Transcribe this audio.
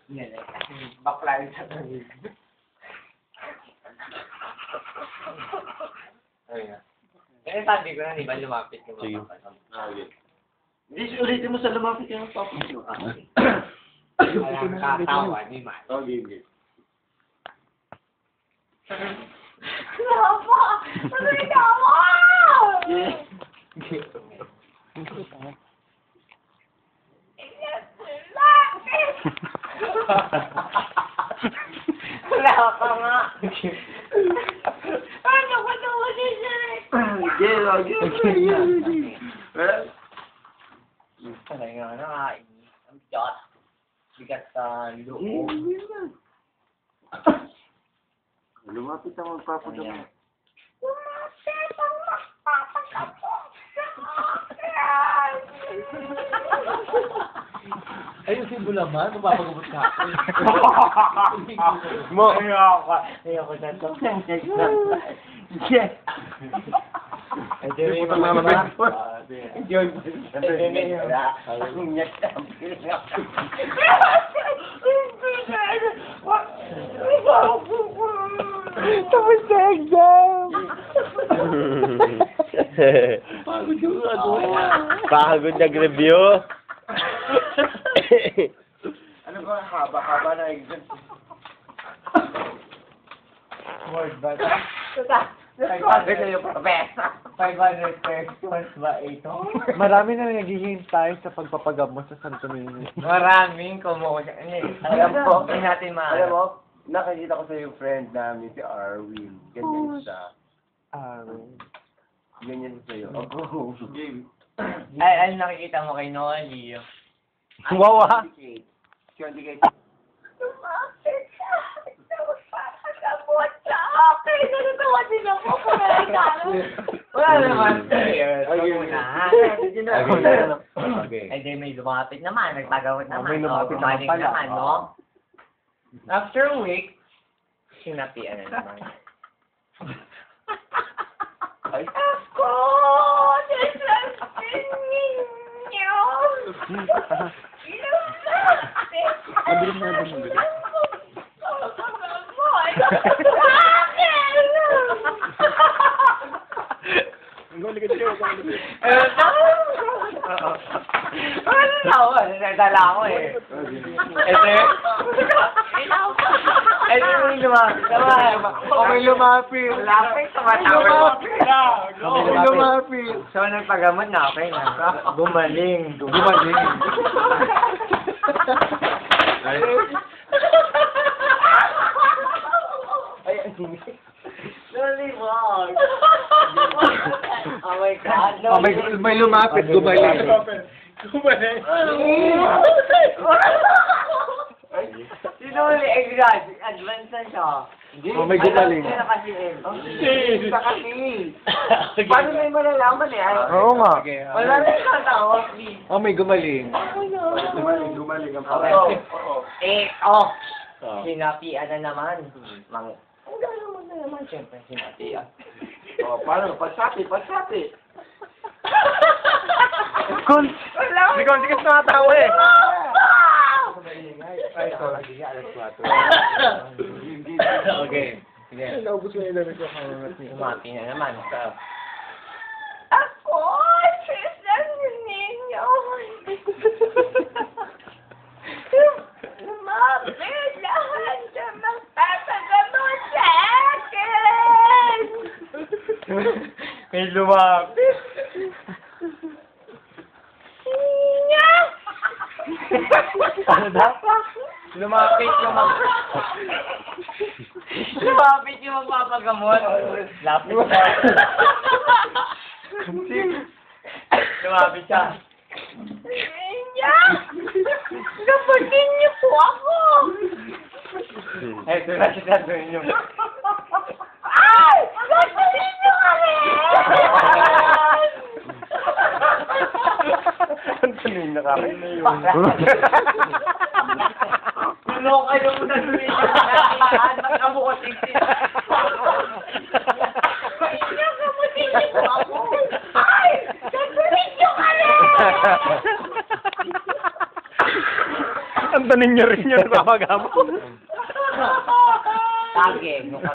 Yan eh. Bakla rin sa tawid. Ayun. Eh, sabi ko na, di ba, lumapit ko. Sige. Okay. Hindi, ulitin mo sa lumapit yung topic nyo. Walang katawa, di ba? Okay, okay. Lama! Tuloy na ako! Wala ka nga. Ano ko ito kasi siya Sanay nga na, ang bigat. Bigat sa loob. Lumapit ang magpapadama. Lumapit ang magpapagamot sa akin. Ayun si Bulaman, mapapagamot ka ako. Mo. Ayoko na to. Yes. Ay, di rin Putang mga mga ba? Yun. Akong nyak na. Tapos na exam! Pagod yung ano. Pagod nag-review. Ano ba? Haba-haba na exam. Word ba? Sabi na yung professor. 500 pesos ba ito? Marami na naghihintay sa pagpapagamot sa Santo Niño. Maraming kumuha. Alam po, hindi natin Alam mo, nakikita ko sa yung friend namin, si Arwin. Ganyan siya. Ganyan siya sa'yo. Ako. Ay, nakikita mo kay Noli. Wawa! Syndicate. Lumapit siya! Magpapagamot sa akin! Natutuwa din ako kung Wala naman. Okay. Okay. Ay, di may lumapit naman. Nagpagawat naman. May lumapit O, naman gumaling pala. naman, no? After a week, sinapian na naman. Ako! Nasasin ninyo! Lumapit! Mabilis na din, mabilis. Ano tawa? Nagdala ako eh. Ito yung lumapit naman. Okay, lumapit. Lapit, tumatawa. Okay, lumapit. So, nagpagamot na, okay na. Gumaling. Gumaling. Nalimog. Oh my God. Oh, may lumapit, gumaling. Sino ulit exam? Advance na siya. Oh, may gumaling. Ano kasi eh? Isa kasi. Paano may malalaman eh? Oo nga. Wala na yung katawa, please. Oh, may gumaling. Gumaling ang Okay. Oo. Sinapian na naman. Ang gano'n mo na naman, siyempre, sinapian. Oh, paano? Pasati. Hindi ka tumatawa eh. Ay, sorry. Okay. Sige. Naubos ko yung lamig ko kamangat niya. Sumapi na naman. Ako! Susan ninyo! Lumapit lahat sa magpapagamot sa akin! May lumapit. Nya! Ano dapat? Lumapit yung magpapagamot. Lapit siya. Lumapit siya. Nya! Lapatin niyo po ako! Ito na siya doon yung... Ay! Lapatin niyo kami! Ang tuloy na kami na yun. Tulong kayo muna doon. Nakita mo ko siksi. Lapatin niyo po ako! Ay! Lapatin niyo kami! Ang ninyo rin yung nagpapagamot. Tage.